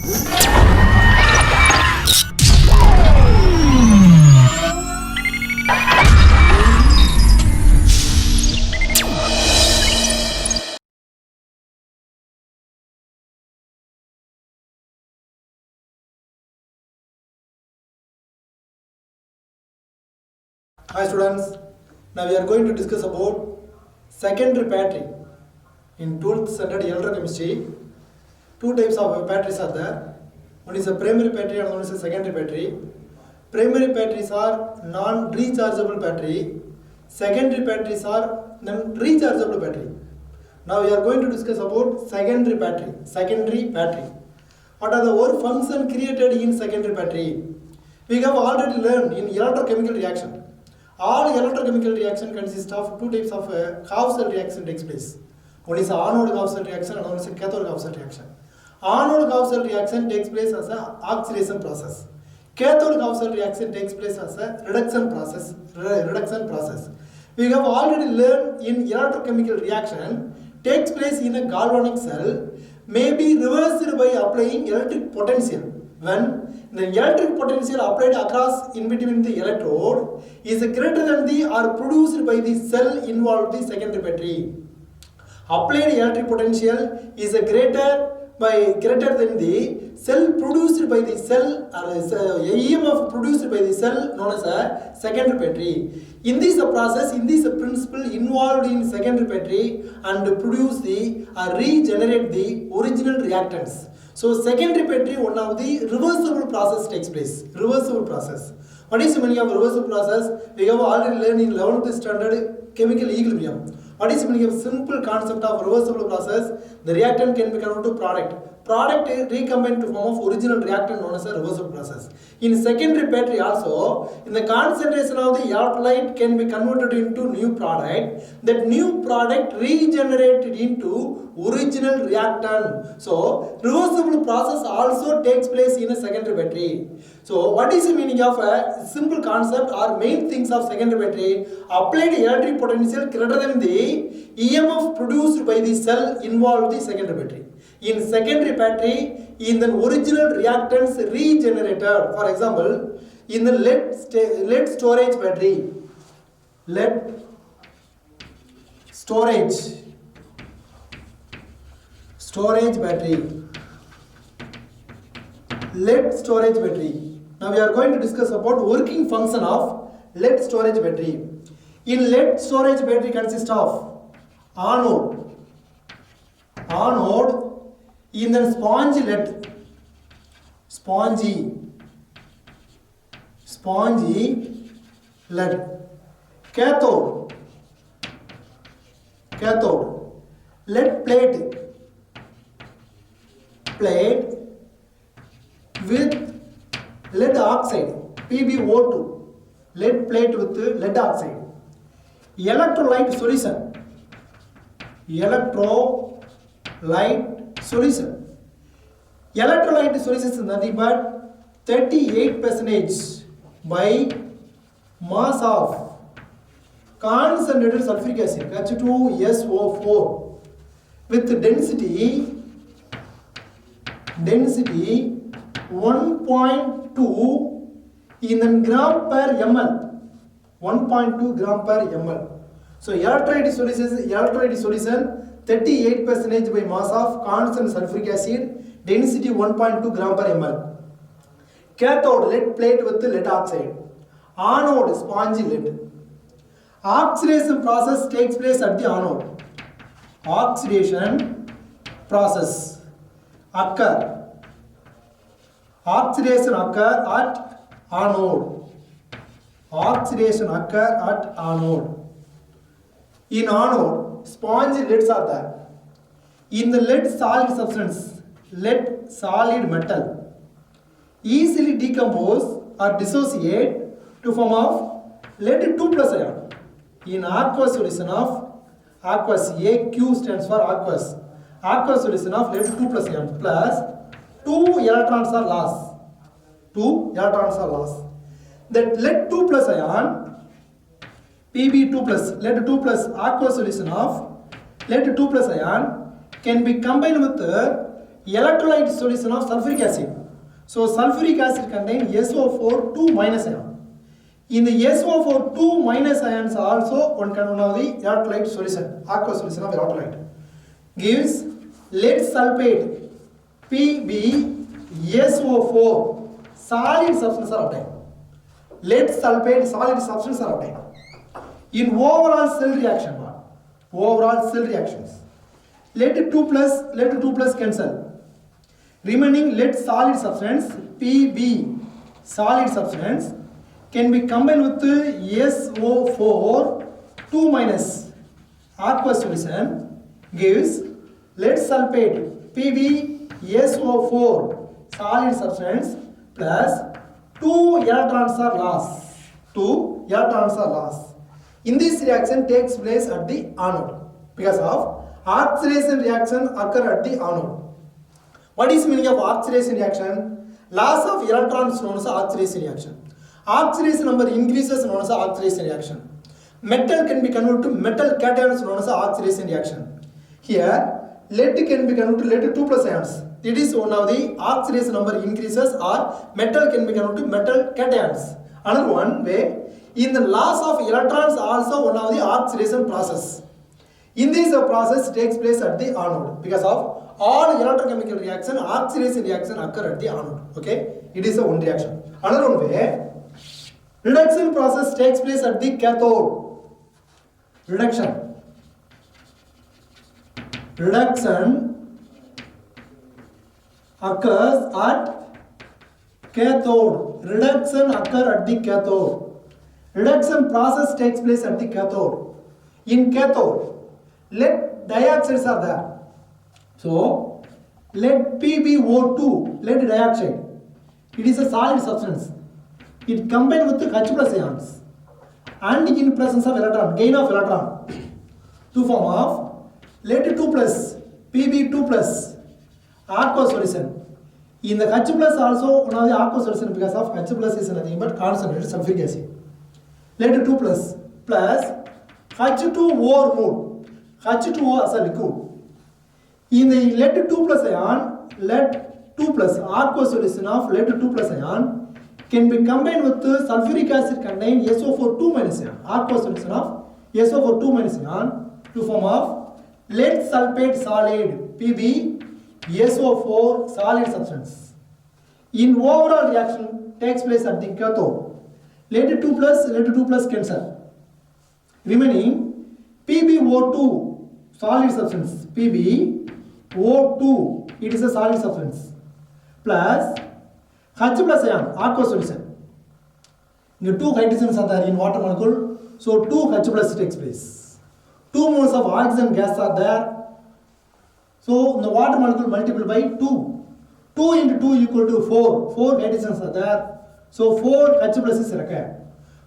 Hi students, now we are going to discuss about secondary battery. In 12th standard electrochemistry, two types of batteries are there. One is a primary battery and one is a secondary battery. Primary batteries are non-rechargeable battery. Secondary batteries are non-rechargeable battery. Now we are going to discuss about secondary battery. Secondary battery. What are the work function created in secondary battery? We have already learned in electrochemical reaction. All electrochemical reaction consist of two types of Hausdorff reaction takes place. One is anode Hausdorff reaction and one is cathode Hausdorff reaction. Anode Hausdorff reaction takes place as an oxidation process. Cathode Hausdorff reaction takes place as a reduction process. We have already learned in electrochemical reaction takes place in a galvanic cell may be reversed by applying electric potential. When the electric potential applied across in between the electrode is greater than the or produced by the cell involved in the secondary battery. Applied electric potential is greater than the cell produced by the cell or EMF produced by the cell known as a secondary battery. In this process, in this principle involved in secondary battery and produce the or regenerate the original reactants. So secondary battery, one of the reversible process takes place. Reversible process. What is the meaning of reversible process? We have already learned in 11th standard chemical equilibrium. What is the meaning of simple concept of reversible process? The reactant can be converted to product. Product is recombined to form of original reactant known as a reversible process. In secondary battery also, in the concentration of the electrolyte can be converted into new product. That new product regenerated into original reactant. So, reversible process also takes place in a secondary battery. So, what is the meaning of a simple concept or main things of secondary battery? Applied electric potential greater than the EMF produced by the cell involved in the secondary battery. In secondary battery, in the original reactants regenerated. For example, in the lead storage battery, lead storage battery, lead storage battery. Now we are going to discuss about working function of lead storage battery. In lead storage battery consists of anode in the spongy lead, cathode lead plate with lead oxide, PbO2, lead plate with lead oxide. Electrolyte solution, electrolyte solution is nothing but 38% by mass of concentrated sulfuric acid H2SO4 with density 1.2 in the gram per ml. 1.2 gram per ml. So electrolyte solution 38% by mass of constant sulfuric acid, density 1.2 gram per ml. Cathode lead plate with lead oxide. Anode spongy lead. Oxidation process takes place at the anode. Oxidation process occur at anode. In anode, spongy leads are there. In the lead solid substance, lead solid metal, easily decompose or dissociate to form of lead 2 plus ion. In aqueous solution of aqueous, AQ stands for aqueous. Aqueous solution of lead 2 plus ion plus 2 electrons are lost. That lead 2 plus ion, Pb2 plus, lead 2 plus aqueous solution of lead 2 plus ion can be combined with electrolyte solution of sulfuric acid. So sulfuric acid contains SO4 2 minus ion. In the SO4 2 minus ions also one can know the electrolyte solution, aqueous solution of electrolyte. Gives lead sulfate PbSO4 solid substance are obtained. Lead sulfate solid substance are obtained. In overall cell reaction, overall cell reactions, lead 2 plus cancel. Remaining lead solid substance Pb solid substance can be combined with SO4 2 minus aqueous solution gives lead sulfate PbSO4 solid substance plus 2 electrons are lost. 2 electrons are lost. In this reaction takes place at the anode because of oxidation reaction occur at the anode. What is meaning of oxidation reaction? Loss of electrons known as oxidation reaction. Oxidation number increases known as oxidation reaction. Metal can be converted to metal cations known as oxidation reaction. Here, lead can be converted to lead 2 plus ions. It is one of the oxidation number increases or metal can be converted to metal cations. Another one way, in the loss of electrons also one of the oxidation process. In this process takes place at the anode because of all electrochemical reaction, oxidation reaction occur at the anode. Okay, it is a one reaction. Another one way, reduction process takes place at the cathode. Reduction occurs at cathode. Reduction occur at the cathode. Reduction process takes place at the cathode. In cathode, lead dioxides are there. So, lead PbO2, lead dioxide, it is a solid substance. It combines with the H plus ions and in presence of electron, gain of electron, to form of lead 2 plus, Pb2 plus, aqueous solution. In the H plus also one of the aqueous solution because of H plus is nothing but concentrated sulfuric acid. Lead 2 plus H2O removed, H2O as a liquid. In the lead 2 plus ion, lead 2 plus aqueous solution of lead 2 plus ion can be combined with sulfuric acid contain SO4 2 minus ion, aqueous solution of SO4 2 minus ion to form of lead sulfate solid PbSO4 solid substance. In overall reaction takes place at the cathode. Lead 2 plus cancel. Remaining PbO2 solid substance, PbO2, it is a solid substance, plus H plus ion, aqueous solution. The two hydrogens are there in water molecule, so 2 H plus takes place. 2 moles of oxygen gas are there, so the water molecule multiplied by 2. 2 into 2 equal to 4. 4 hydrogens are there, so 4 H plus is required.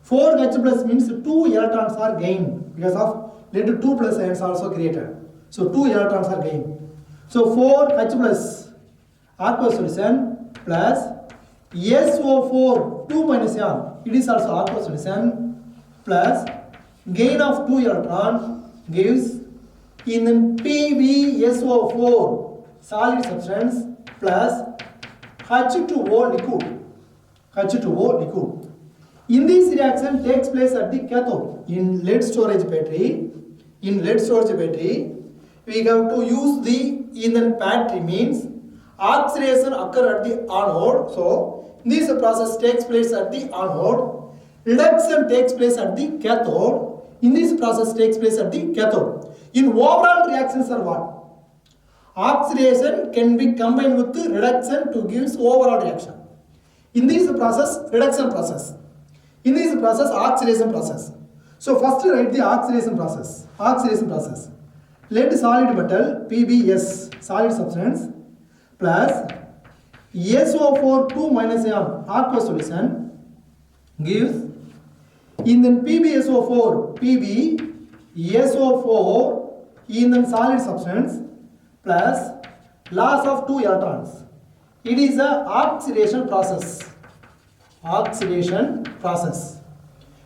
4 H plus means 2 electrons are gained because of lead 2 plus ions also created. So 2 electrons are gained. So 4 H plus aqueous solution plus SO4 2 minus ion, it is also aqueous solution, plus gain of 2 electron gives in PbSO4 solid substance plus H2O liquid. In this reaction takes place at the cathode. In lead storage battery, we have to use the in battery means oxidation occur at the anode. So this process takes place at the anode. Reduction takes place at the cathode. In this process takes place at the cathode. In overall reactions are what? Oxidation can be combined with the reduction to give overall reaction. In this process, reduction process. In this process, oxidation process. So first write the oxidation process. Lead solid metal PbS solid substance plus SO4 2 minus ion aqueous solution gives in the PbSO4 in the solid substance plus loss of 2 electrons. It is a oxidation process.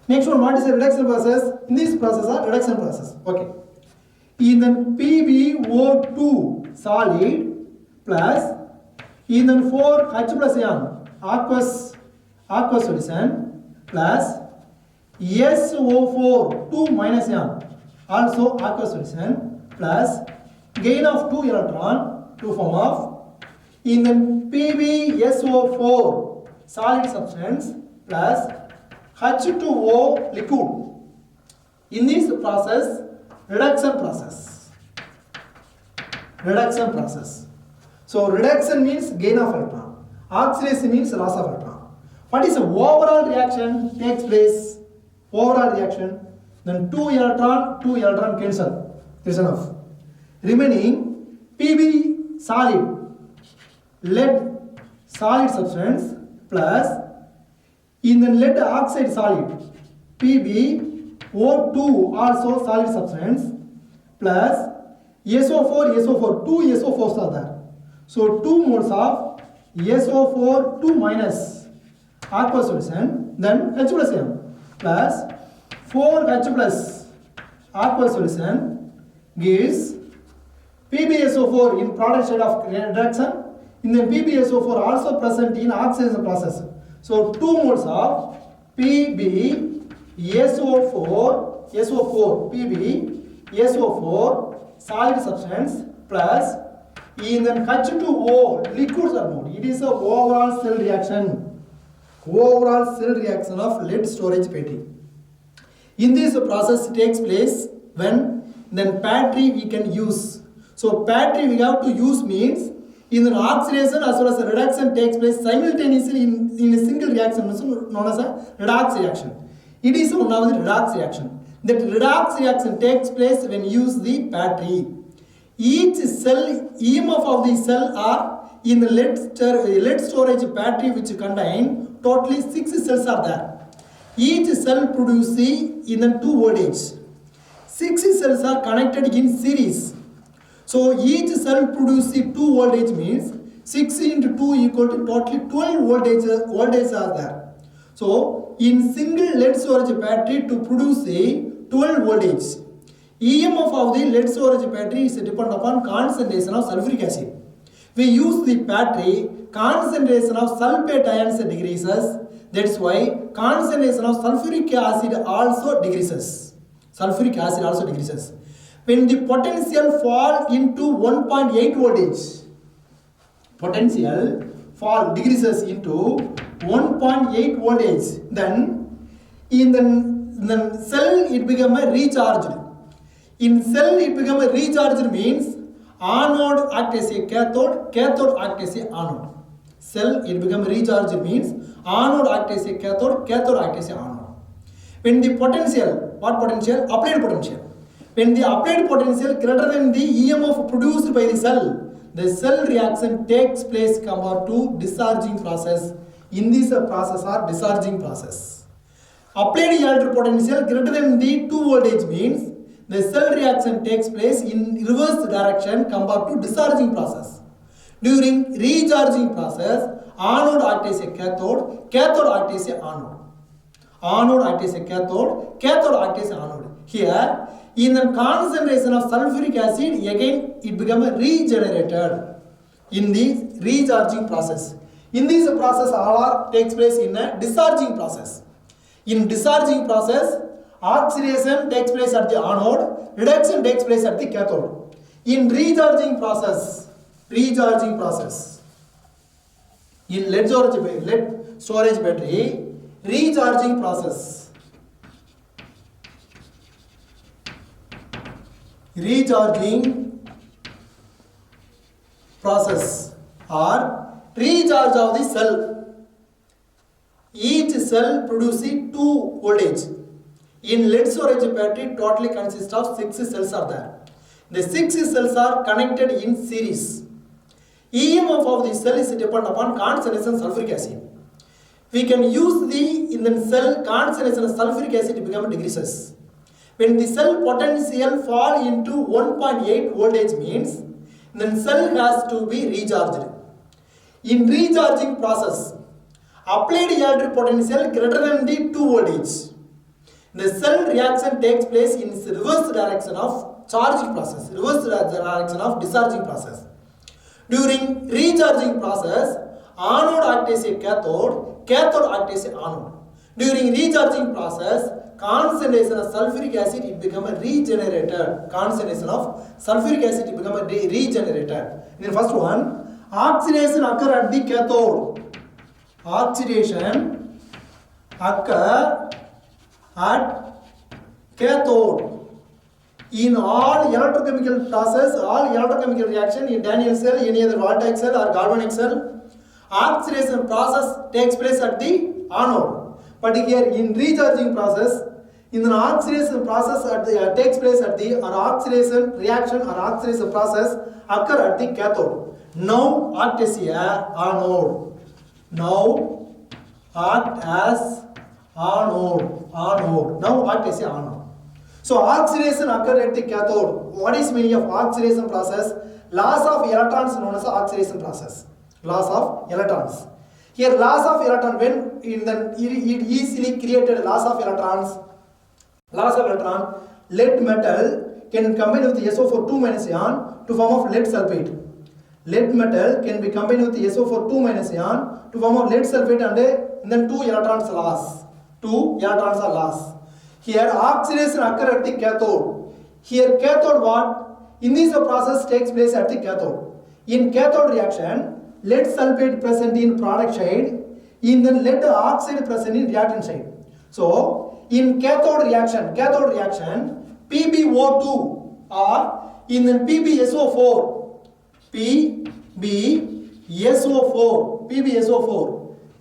Next one, what is the reduction process? In this process, a reduction process. Okay. In the PbO2 solid plus in then 4 H plus ion aqueous solution plus SO4 2 minus ion also aqueous solution plus gain of 2 electron to form of in then PbSO4 solid substance plus H2O liquid. In this process, reduction process. So reduction means gain of electron, oxidation means loss of electron. What is the overall reaction takes place? Overall reaction, then 2 electron cancel. This is enough. Remaining Pb solid, lead solid substance plus in the lead oxide solid PbO2 also solid substance plus SO4 2 SO4s are there. So 2 moles of SO4 2 minus aqueous solution, then H plus M plus 4 H plus aqueous solution gives PbSO4 in product state of reduction. In the PbSO4 also present in oxidation process. So 2 moles of PbSO4 solid substance plus in the H2O liquids are mode. It is a overall cell reaction of lead storage battery. In this process takes place when then battery we can use. So battery we have to use means in an oxidation as well as a reduction takes place simultaneously in a single reaction known as a redox reaction. It is one of the redox reaction. That redox reaction takes place when you use the battery. Each cell, EMF of the cell are in the lead storage battery which contain totally 6 cells are there. Each cell produces in the 2 voltage. 6 cells are connected in series. So each cell produces 2 voltage means 6 into 2 equal to totally 12 voltage are there. So in single lead storage battery to produce a 12 voltage, EMF of the lead storage battery is dependent upon concentration of sulfuric acid. We use the battery, concentration of sulfate ions decreases. That's why concentration of sulfuric acid also decreases. When the potential fall into 1.8 voltage, potential fall decreases into 1.8 voltage, then in the cell it becomes a recharged. In cell it becomes a recharged means anode acts as a cathode, cathode acts as a anode. Cell it becomes recharged means anode acts as a cathode, cathode acts as a anode. When the potential, what potential? Applied potential. When the applied potential greater than the EMF produced by the cell reaction takes place compared to discharging process. In this process or discharging process. Applied electric potential greater than the 2 voltage means the cell reaction takes place in reverse direction compared to discharging process. During recharging process, anode acts as a cathode, cathode acts as a anode. Anode acts as a cathode, cathode acts as a anode. Here, in the concentration of sulfuric acid, again it becomes regenerated in the recharging process. In this process, all takes place in a discharging process. In discharging process, oxidation takes place at the anode, reduction takes place at the cathode. In recharging process, in lead storage battery, recharging process. Recharging process or recharge of the cell. Each cell produces 2 voltage. In lead storage battery totally consists of 6 cells are there. The 6 cells are connected in series. EMF of the cell is dependent upon concentration of sulfuric acid. We can use in the cell concentration of sulfuric acid to become decreases. When the cell potential fall into 1.8 voltage means the cell has to be recharged. In recharging process, applied electric potential greater than the 2 voltage. The cell reaction takes place in reverse direction of charging process, reverse direction of discharging process. During recharging process, anode acts as a cathode, cathode acts as a anode. During recharging process, concentration of sulfuric acid it become a regenerator. Concentration of sulfuric acid it become a regenerator. In the first one, oxidation occur at the cathode. Oxidation occur at cathode. In all electrochemical process, all electrochemical reaction in Daniell cell, any other Voltaic cell or galvanic cell, oxidation process takes place at the anode. But here in recharging process, in the oxidation process takes place at the or oxidation reaction or oxidation process occur at the cathode. Now act as a anode. Now act as anode. Now act as a anode. So oxidation occur at the cathode. What is meaning of oxidation process? Loss of electrons known as oxidation process. Loss of electrons. Here loss of electron, when it easily created loss of electron, lead metal can combine with SO4 2 minus ion to form of lead sulfate. Lead metal can be combined with SO4 2 minus ion to form of lead sulfate and then 2 electrons loss. 2 electrons are lost. Here oxidation occur at the cathode. Here cathode what? In this process takes place at the cathode. In cathode reaction, lead sulfate present in product side, in the lead oxide present in reactant side. So in cathode reaction PbO2 or in the PbSO4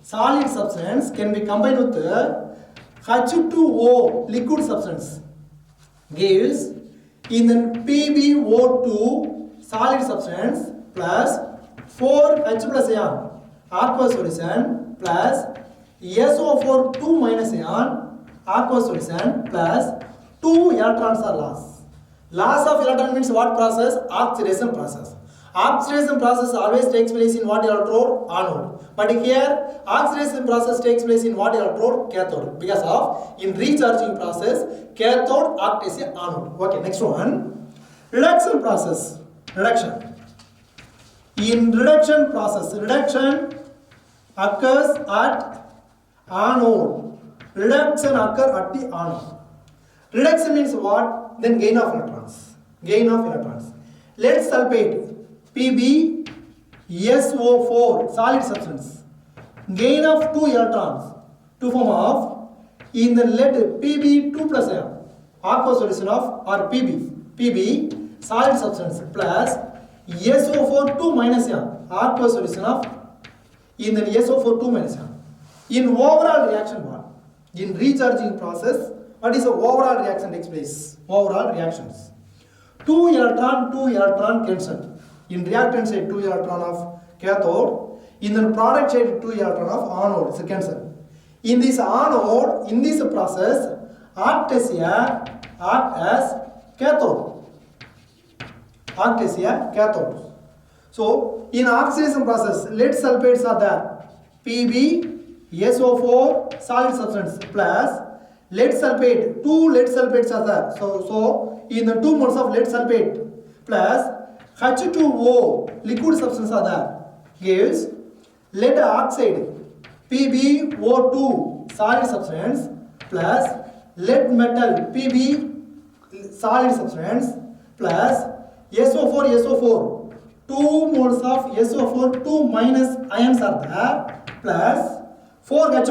solid substance can be combined with H2O liquid substance gives in the PbO2 solid substance plus 4H plus ion aqueous solution plus SO4 2 minus ion aqueous solution plus 2 electrons are lost. Loss of electron means what process? Oxidation process. Oxidation process always takes place in what electrode? Anode. But here oxidation process takes place in what electrode? Cathode. Because of in recharging process cathode acts as a anode. Okay, next one. Reduction process. Reduction. In reduction process, reduction occurs at anode. Reduction occurs at the anode. Reduction means what? Then gain of electrons. Gain of electrons. Lead sulfate PbSO4 solid substance. Gain of 2 electrons to form of in the lead Pb2 plus ion aqueous solution of or Pb solid substance plus SO4 2 minus ion aqueous solution of in the SO4 2 minus ion. In overall reaction what? In recharging process, what is the overall reaction takes place? Overall reactions. 2 electron cancel. In reactant side 2 electron of cathode, in the product side 2 electron of anode, it's a cancel. In this anode, in this process, act as cathode. Act as a cathode. So in oxidation process, lead sulfates are there. PbSO4 solid substance plus lead sulfate, 2 lead sulfates are there. So in the 2 moles of lead sulfate plus H2O liquid substance are there gives lead oxide PbO2 solid substance plus lead metal Pb solid substance plus SO4 2 moles of SO4 2 minus ions are there plus 4H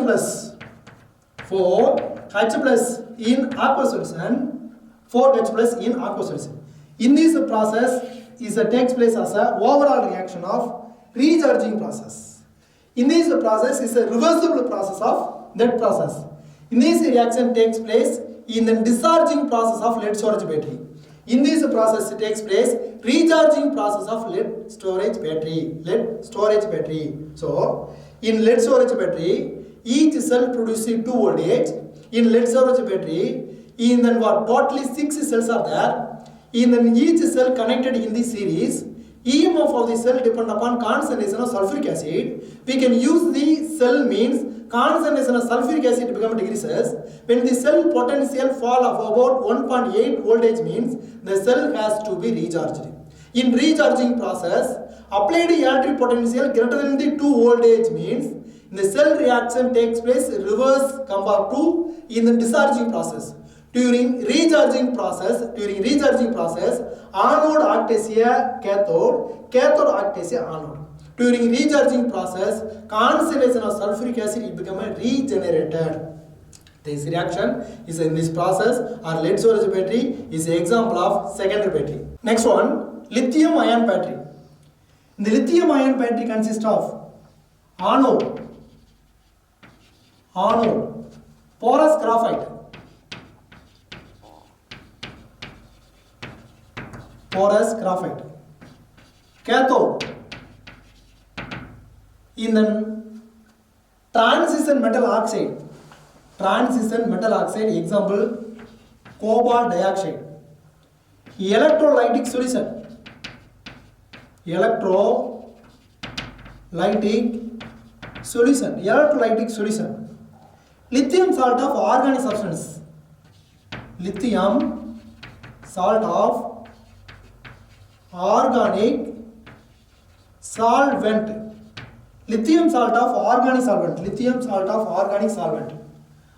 plus in aqueous solution, 4H plus in aqueous solution. In this process takes place as a overall reaction of recharging process. In this process is a reversible process of that process. In this reaction takes place in the discharging process of lead storage battery. In this process takes place recharging process of lead storage battery. So in lead storage battery, each cell produces 2 voltage. In lead storage battery, in then what? Totally 6 cells are there. In then each cell connected in this series, EMF of the cell depend upon concentration of sulfuric acid. We can use the cell means concentration of sulfuric acid become decreases. When the cell potential fall of about 1.8 voltage means the cell has to be recharged. In recharging process, applied electric potential greater than the 2 voltage means in the cell reaction takes place reverse compared to in the discharging process. During recharging process, anode acts as a cathode acts as a anode. During recharging process, concentration of sulfuric acid it become regenerated. This reaction is in this process, or lead storage battery is an example of secondary battery. Next one, lithium ion battery. The lithium ion battery consists of anode, porous graphite, cathode, in the transition metal oxide, example cobalt dioxide, electrolytic solution, lithium salt of organic substance, lithium salt of organic solvent,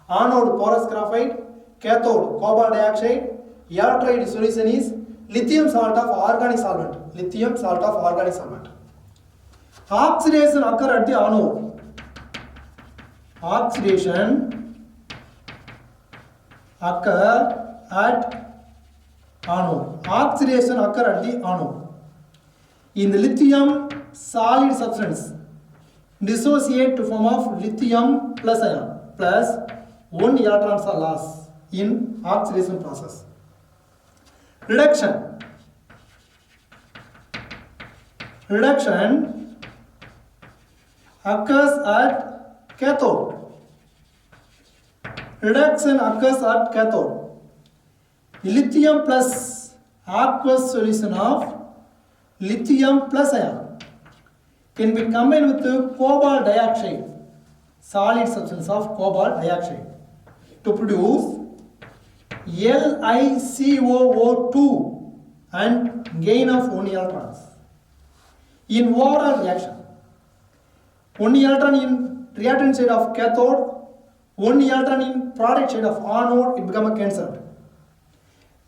anode porous graphite, cathode cobalt dioxide, electrolyte solution is lithium salt of organic solvent. Oxidation occur at the anode. Oxidation occur at the anode. In the lithium solid substance, dissociate to form of lithium plus ion plus 1 electrons are lost in oxidation process. Reduction occurs at cathode. Lithium plus aqueous solution of lithium plus ion can be combined with the cobalt dioxide, solid substance of cobalt dioxide, to produce LiCOO2 and gain of 1 electrons. In overall reaction, 1 electron in reactant side of cathode, 1 electron in product side of anode, it become a cancelled.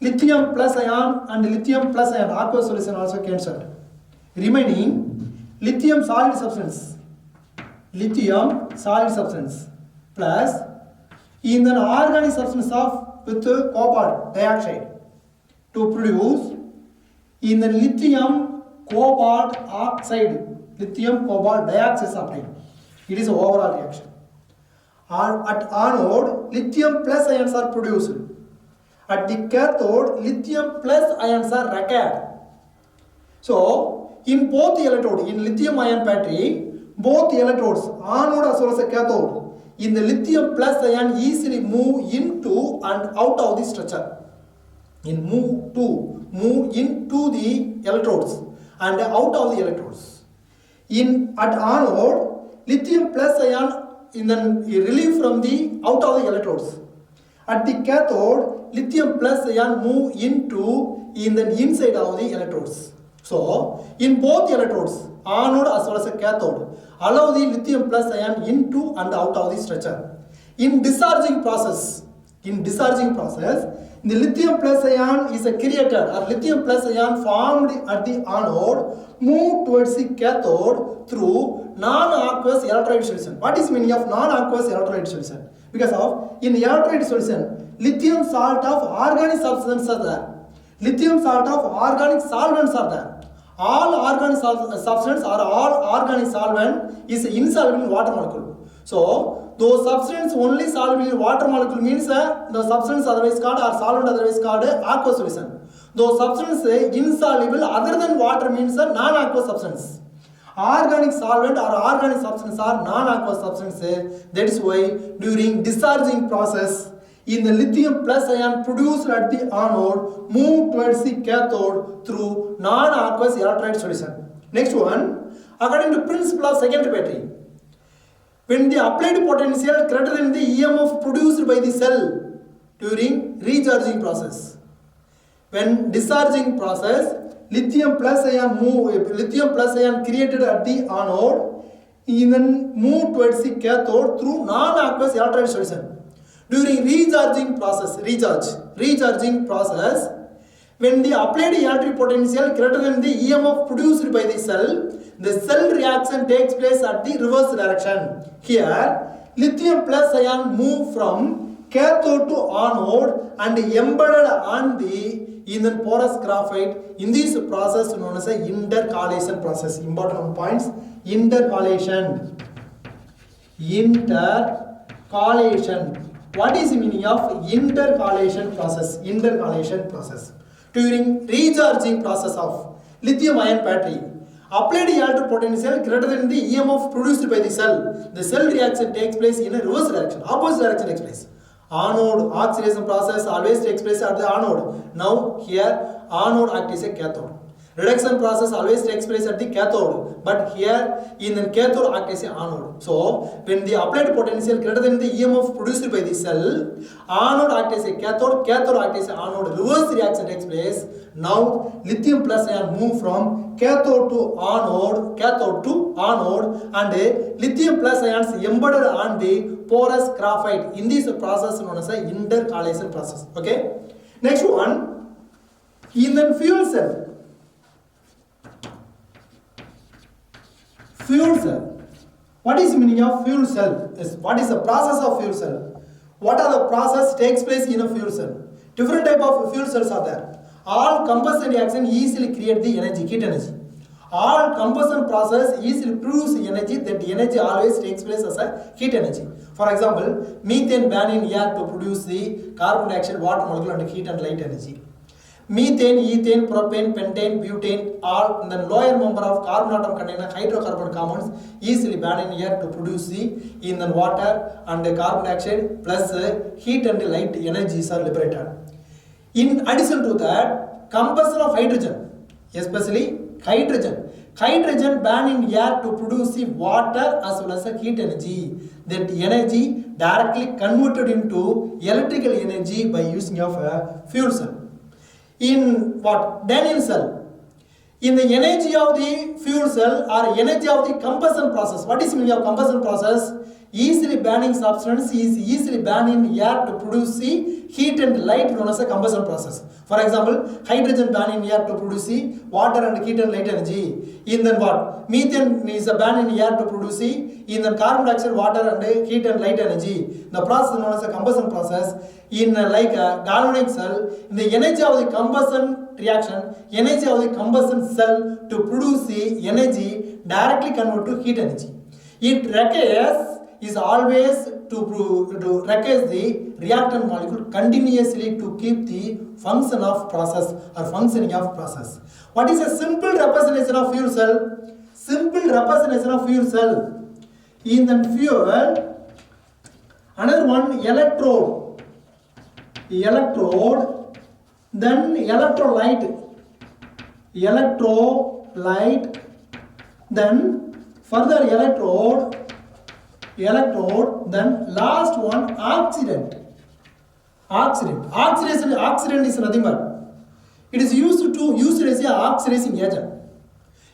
Lithium plus ion and lithium plus ion aqueous solution also cancelled. Remaining lithium solid substance plus in an organic substance of with cobalt dioxide to produce in the lithium cobalt dioxide is obtained. It is an overall reaction. At anode, lithium plus ions are produced. At the cathode, lithium plus ions are required. So, in both the electrode, in lithium ion battery, both the electrodes, anode as well as cathode, in the lithium plus ion easily move into and out of the structure. Move into the electrodes and out of the electrodes. At anode, lithium plus ion relieve from the out of the electrodes. At the cathode, lithium plus ion move into the inside of the electrodes. So, in both electrodes, anode as well as a cathode, allow the lithium plus ion into and out of the structure. In discharging process, the lithium plus ion is created or lithium plus ion formed at the anode move towards the cathode through non-aqueous electrolyte solution. What is meaning of non-aqueous electrolyte solution? Because of in electrolyte solution, lithium salt of organic substances are there. Lithium salt of organic solvents are there. All organic substance or all organic solvent is insoluble in water molecule. So, those substance only soluble in water molecule means the substance otherwise called or solvent otherwise called aqueous solution. Those substance insoluble other than water means non-aqueous substance. Organic solvent or organic substance are non-aqueous substances. That is why during discharging process, in the lithium plus ion produced at the anode move towards the cathode through non-aqueous electrolyte solution. Next one, according to principle of secondary battery, when the applied potential greater than the EMF produced by the cell during recharging process. When discharging process, lithium plus ion created at the anode, then move towards the cathode through non-aqueous electrolyte solution. During recharging process, when the applied electric potential greater than the EMF produced by the cell reaction takes place at the reverse direction. Here, lithium plus ion move from cathode to anode and embedded on the porous graphite. In this process known as a intercalation process. Important points: intercalation. What is the meaning of intercalation process? During recharging process of lithium ion battery, applied electric potential greater than the EMF produced by the cell reaction takes place in a reverse direction, opposite direction takes place. Anode oxidation process always takes place at the anode. Now here anode acts as a cathode. Reduction process always takes place at the cathode, but here in the cathode act as an anode. So when the applied potential greater than the EMF produced by the cell, anode act as a cathode act as an anode. Reverse reaction takes place. Now lithium plus ion move from cathode to anode, and lithium plus ions embedded on the porous graphite. In this process known as an intercalation process. Okay. Next one, in the fuel cell. Fuel cell. What is the meaning of fuel cell? What is the process of fuel cell? What are the process takes place in a fuel cell? Different type of fuel cells are there. All combustion reaction easily create the energy, heat energy. All combustion process easily produce energy. That energy always takes place as a heat energy. For example, methane burn in air to produce the carbon dioxide, water molecule and heat and light energy. Methane, ethane, propane, pentane, butane, all the lower number of carbon atom containing hydrocarbon compounds easily burn in air to produce the in the water and the carbon dioxide plus heat and light energies are liberated. In addition to that, combustion of hydrogen, especially hydrogen burn in air to produce the water as well as the heat energy. That energy directly converted into electrical energy by using of a fuel cell. In what? Daniel cell. In the energy of the fuel cell or energy of the combustion process. What is the meaning of combustion process? Easily burning substance is easily burned in air to produce the heat and light known as a combustion process. For example, hydrogen burn in air to produce the water and heat and light energy. In then what? Methane is burned in air to produce the in the carbon dioxide, water and heat and light energy. The process known as a combustion process. In like a galvanic cell, in the energy of the combustion reaction, energy of the combustion cell to produce the energy directly convert to heat energy. It requires is always to requires the reactant molecule continuously to keep the function of process or functioning of process. What is a simple representation of fuel cell? Simple representation of fuel cell. In the fuel, another one electrode, then electrolyte, then further electrode, then last one oxidant. Oxidant is nothing but it is used as a oxidizing agent.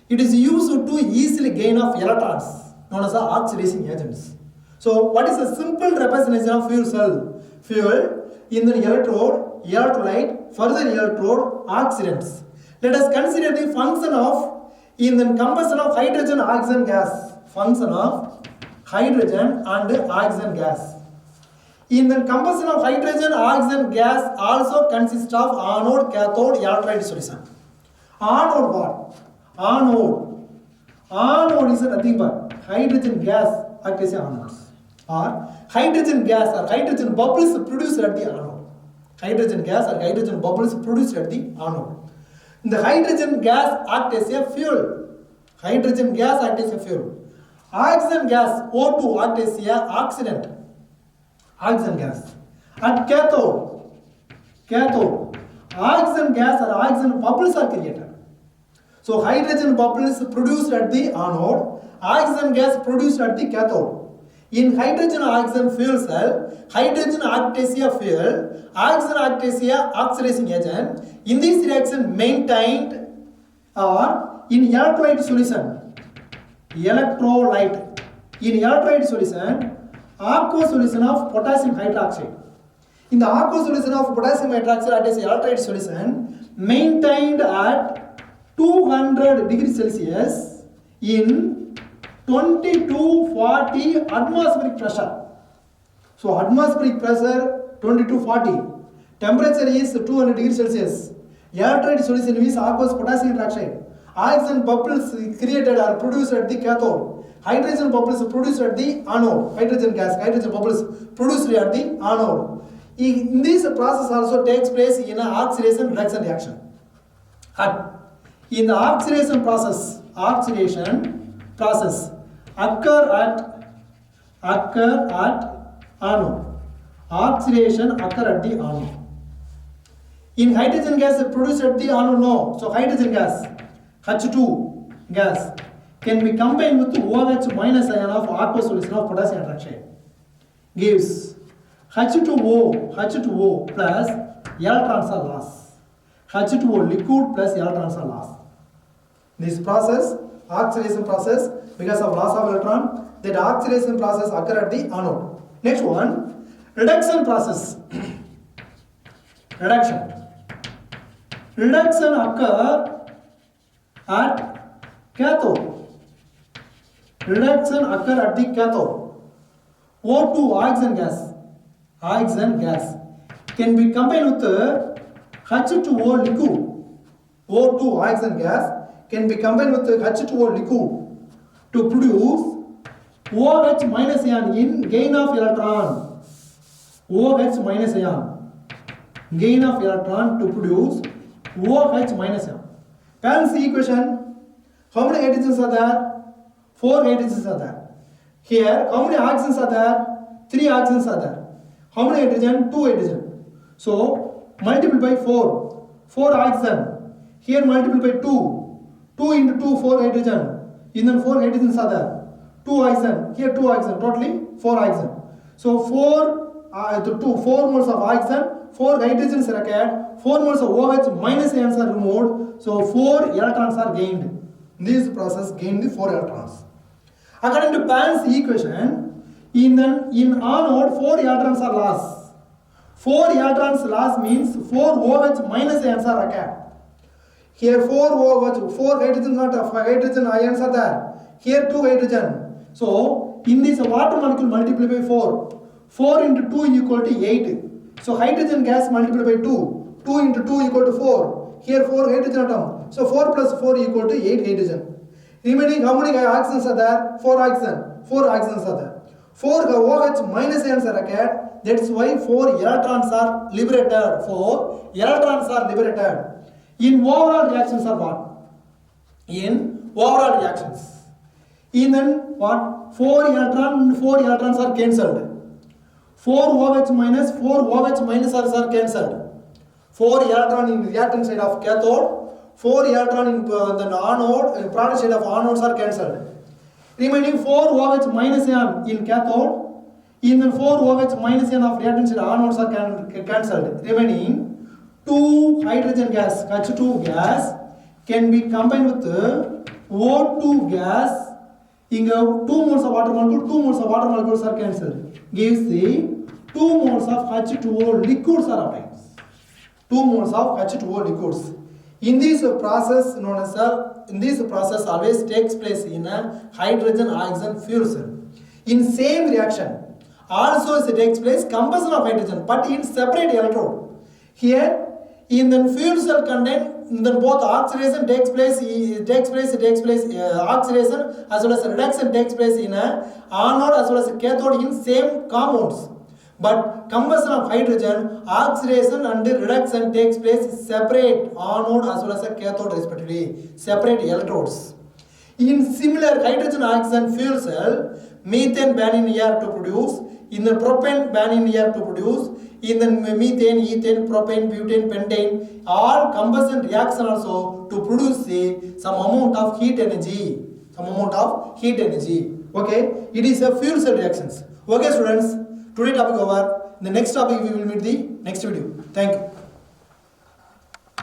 It is used to easily gain of electrons known as oxidizing agents. So what is a simple representation of fuel cell? Fuel in the electrode, electrolyte, further electrode, oxidants. Let us consider the function of in the combustion of hydrogen oxygen gas. Function of hydrogen and oxygen gas. In the combustion of hydrogen oxygen gas also consists of anode, cathode, electrolyte solution. Anode what? Anode is nothing but hydrogen gas act as anodes. Or hydrogen gas or hydrogen bubbles produced at the anode. Hydrogen gas or hydrogen bubbles produced at the anode. The hydrogen gas act as a fuel. Hydrogen gas act as a fuel. Oxygen gas O2 act as a oxidant. Oxygen gas. At cathode, oxygen gas or oxygen bubbles are created. So hydrogen bubbles produced at the anode, oxygen gas produced at the cathode. In hydrogen oxygen fuel cell, hydrogen acts as a fuel, oxygen acts as a oxidizing agent. In this reaction maintained or in electrolyte solution, electrolyte. In electrolyte solution, aqueous solution of potassium hydroxide. In the aqueous solution of potassium hydroxide, that is electrolyte solution, maintained at 200 degrees Celsius in 20 to 40 atmospheric pressure. So atmospheric pressure 20 to 40. Temperature is 200 degrees Celsius. Electrolyte solution means aqueous potassium hydroxide. Oxygen bubbles created are produced at the cathode. Hydrogen bubbles produced at the anode. Hydrogen bubbles produced at the anode. In this process also takes place in an oxidation reduction reaction. In the oxidation process occur at anode. Oxidation occur at the anode. In hydrogen gas produced at the anode, no. So hydrogen gas, H2 gas, can be combined with OH minus ion of aqueous solution of potassium hydroxide. Gives H2O plus electrons are lost. H2O liquid plus electrons are lost. This process, oxidation process, because of loss of electron, that oxidation process occur at the anode. Next one, reduction process. Reduction occur at cathode. Reduction occur at the cathode. O2 oxygen gas can be combined with H2O liquid. O2 oxygen gas can be combined with H2O liquid to produce OH minus ion in gain of electron. OH minus ion, gain of electron to produce OH minus ion. Balance the equation. How many hydrogens are there? 4 hydrogens are there. Here, how many oxygens are there? 3 oxygens are there. How many hydrogen? 2 hydrogen. So, multiply by 4. 4 oxygen. Here multiply by 2. 2 into 2, 4 hydrogen. In then 4 hydrogens are there. 2 oxygen. Here 2 oxygen. Totally 4 oxygen. So, 4 moles of oxygen, 4 hydrogens are required. 4 moles of OH minus ions are removed. So, 4 electrons are gained. This process gained the 4 electrons. According to Paul's equation, in anode 4 electrons are lost. 4 electrons lost means 4 OH minus ions are required. Here 4 OH, 4 hydrogen ions are there. Here 2 hydrogen. So in this water molecule multiply by 4. 4 into 2 equal to 8. So hydrogen gas multiply by 2. 2 into 2 equal to 4. Here 4 hydrogen atom. So 4 plus 4 equal to 8 hydrogen. Remaining how many oxygens are there? 4 oxygen. 4 oxygens are there. 4 OH minus ions are required. That's why 4 electrons are liberated. 4 electrons are liberated. In overall reactions are what? In overall reactions. In then what? 4 electrons are cancelled. 4 OH minus are cancelled. 4 electron in reactant side of cathode. 4 electron in the anode, product side of anodes are cancelled. Remaining 4 OH minus ion in cathode. In the 4 OH minus ion of reactant side anodes are cancelled. Remaining 2 hydrogen gas, H2 gas, can be combined with O2 gas. In 2 moles of water molecule, 2 moles of water molecules are cancelled. Gives the 2 moles of H2O liquids are obtained. 2 moles of H2O liquids. In this process always takes place in a hydrogen oxygen fuel cell. In same reaction also it takes place combustion of hydrogen but in separate electrode. Here in the fuel cell contain then both oxidation takes place oxidation as well as reduction takes place in a anode as well as cathode in same compounds. But combustion of hydrogen, oxidation and reduction takes place separate anode as well as a cathode respectively, separate electrodes. In similar hydrogen oxygen fuel cell, methane ban in air to produce, in the propane ban in air to produce, in the methane, ethane, propane, butane, pentane, all combustion reaction also to produce some amount of heat energy. Okay, it is a fuel cell reactions. Okay students, today topic over. In the next topic we will meet the next video. Thank you.